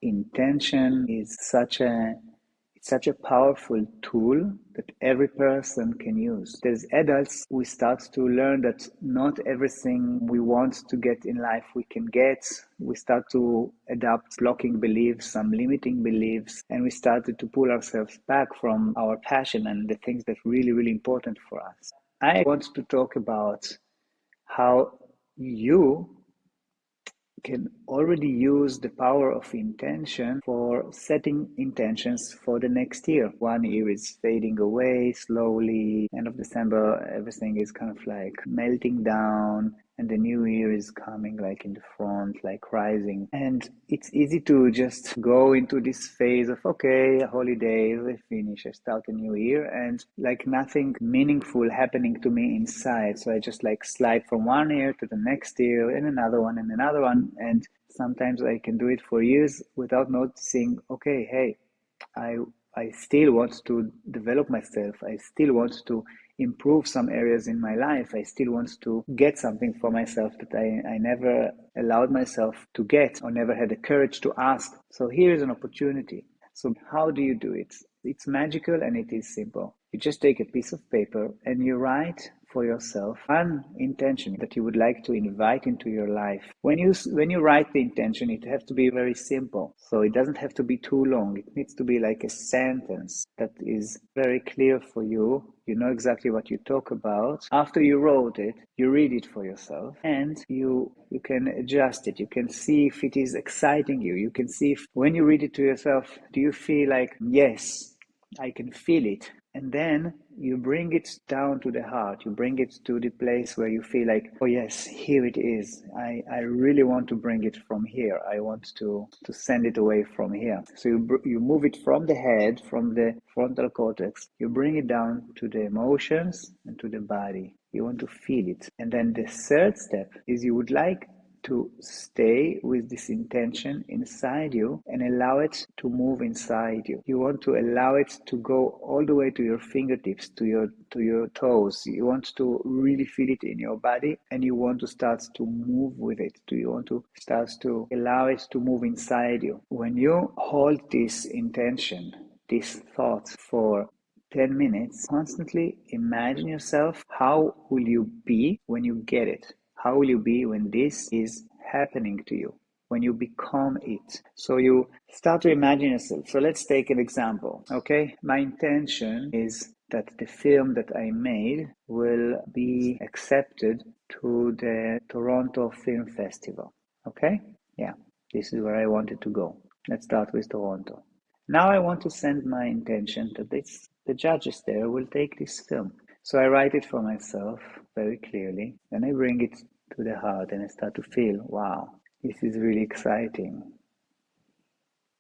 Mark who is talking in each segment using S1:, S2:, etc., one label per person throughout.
S1: intention is such a powerful tool that every person can use. As adults, we start to learn that not everything we want to get in life we can get. We start to adopt blocking beliefs, some limiting beliefs, and we started to pull ourselves back from our passion and the things that are really, really important for us. I want to talk about how you can already use the power of intention for setting intentions for the next year. One year is fading away slowly. End of December, everything is kind of like melting down, and the new year is coming like in the front, like rising. And it's easy to just go into this phase of, okay, holidays, I finish, I start a new year, and like nothing meaningful happening to me inside. So I just like slide from one year to the next year and another one and another one. And sometimes I can do it for years without noticing, okay, hey, I still want to develop myself. I still want to improve some areas in my life. I still want to get something for myself that I never allowed myself to get or never had the courage to ask. So here is an opportunity. So how do you do it? It's magical and it is simple. You just take a piece of paper and you write for yourself one intention that you would like to invite into your life. When you write the intention, it has to be very simple. So it doesn't have to be too long. It needs to be like a sentence that is very clear for you. You know exactly what you talk about. After you wrote it, you read it for yourself and you can adjust it. You can see if it is exciting you. You can see if when you read it to yourself, do you feel like, yes, I can feel it. And then you bring it down to the heart. You bring it to the place where you feel like, oh yes, here it is. I really want to bring it from here. I want to send it away from here. So you move it from the head, from the frontal cortex. You bring it down to the emotions and to the body. You want to feel it. And then the third step is you would like to stay with this intention inside you and allow it to move inside you. You want to allow it to go all the way to your fingertips, to your toes. You want to really feel it in your body and you want to start to move with it. You want to start to allow it to move inside you. When you hold this intention, this thought for 10 minutes, constantly imagine yourself, how will you be when you get it? How will you be when this is happening to you, when you become it? So you start to imagine yourself. So let's take an example, okay? My intention is that the film that I made will be accepted to the Toronto Film Festival, okay? Yeah, this is where I wanted to go. Let's start with Toronto. Now I want to send my intention that the judges there will take this film. So I write it for myself very clearly, and I bring it to the heart and I start to feel, wow, this is really exciting.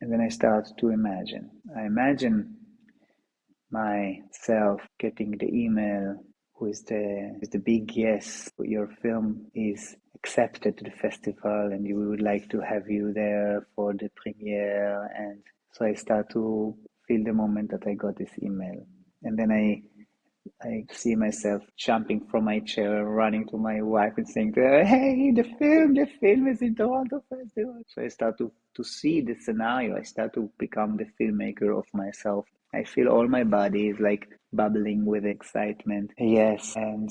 S1: And then I start to imagine. I imagine myself getting the email with the big yes, your film is accepted to the festival and we would like to have you there for the premiere. And so I start to feel the moment that I got this email. And then I see myself jumping from my chair, running to my wife and saying to her, hey, the film is in Toronto Festival. So I start to see the scenario. I start to become the filmmaker of myself. I feel all my body is like bubbling with excitement. Yes, and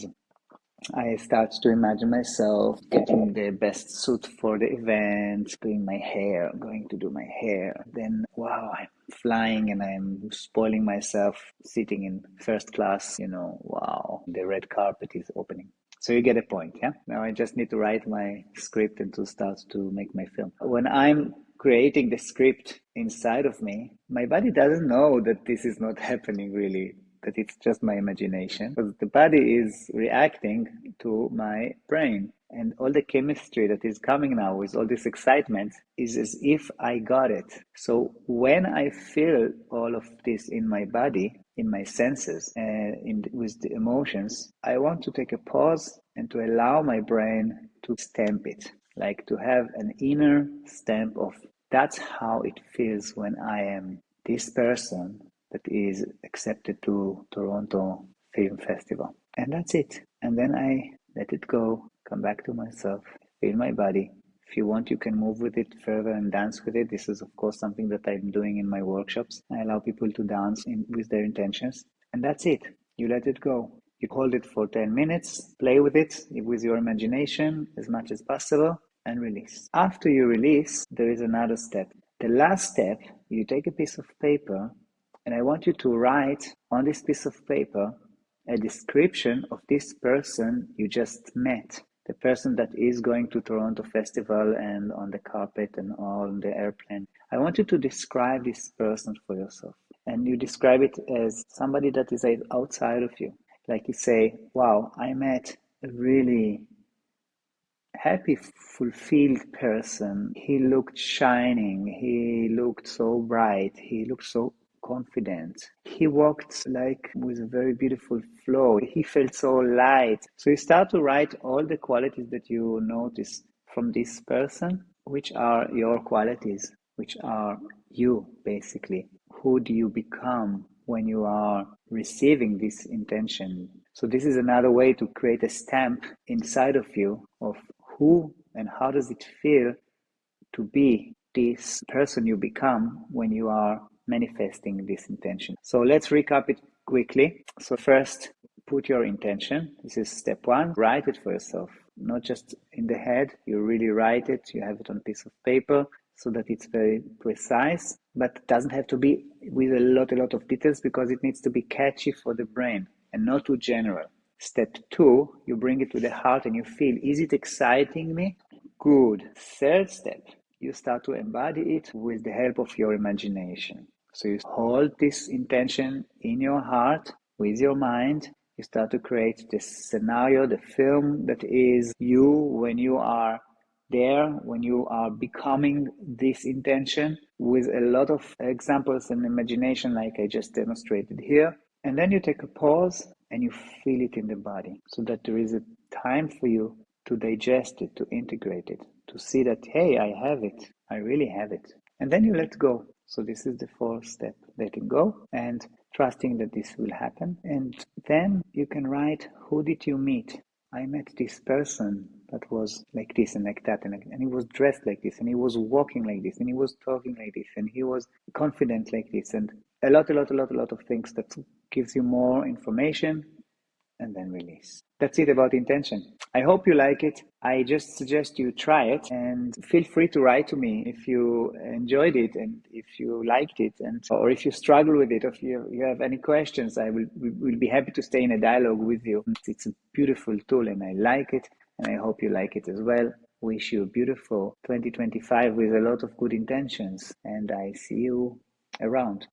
S1: I start to imagine myself getting the best suit for the event, doing my hair, going to do my hair. Then, wow, I'm flying and I'm spoiling myself, sitting in first class, wow, the red carpet is opening. So you get a point, yeah? Now I just need to write my script and to start to make my film. When I'm creating the script inside of me, my body doesn't know that this is not happening really, that it's just my imagination, because the body is reacting to my brain. And all the chemistry that is coming now with all this excitement is as if I got it. So when I feel all of this in my body, in my senses, and with the emotions, I want to take a pause and to allow my brain to stamp it, like to have an inner stamp of, that's how it feels when I am this person that is accepted to Toronto Film Festival. And that's it. And then I let it go, come back to myself, feel my body, If you want, you can move with it further and dance with it. This is, of course, something that I'm doing in my workshops. I allow people to dance with their intentions, and that's it. You let it go. You hold it for 10 minutes, play with it with your imagination as much as possible, and release. After you release, there is another step. The last step, you take a piece of paper, and I want you to write on this piece of paper a description of this person you just met, the person that is going to Toronto Festival and on the carpet and on the airplane. I want you to describe this person for yourself. And you describe it as somebody that is outside of you. Like you say, wow, I met a really happy, fulfilled person. He looked shining. He looked so bright. He looked so confident. He walked like with a very beautiful flow. He felt so light. So you start to write all the qualities that you notice from this person, which are your qualities, which are you, basically. Who do you become when you are receiving this intention? So this is another way to create a stamp inside of you of who and how does it feel to be this person you become when you are manifesting this intention. So let's recap it quickly. So first, put your intention. This is step one. Write it for yourself, not just in the head. You really write it. You have it on a piece of paper so that it's very precise, but it doesn't have to be with a lot of details because it needs to be catchy for the brain and not too general. Step two, you bring it to the heart and you feel, is it exciting me? Good. Third step, you start to embody it with the help of your imagination. So you hold this intention in your heart with your mind. You start to create this scenario, the film that is you when you are there, when you are becoming this intention with a lot of examples and imagination like I just demonstrated here. And then you take a pause and you feel it in the body so that there is a time for you to digest it, to integrate it, to see that, hey, I have it. I really have it. And then you let go. So this is the fourth step, letting go and trusting that this will happen. And then you can write, who did you meet? I met this person that was like this and like that, and he was dressed like this, and he was walking like this, and he was talking like this, and he was confident like this, and a lot of things that gives you more information, and then release. That's it about intention. I hope you like it. I just suggest you try it and feel free to write to me if you enjoyed it and if you liked it, and or if you struggle with it, or if you have any questions. I will be happy to stay in a dialogue with you. It's a beautiful tool and I like it, and I hope you like it as well. Wish you a beautiful 2025 with a lot of good intentions, and I see you around.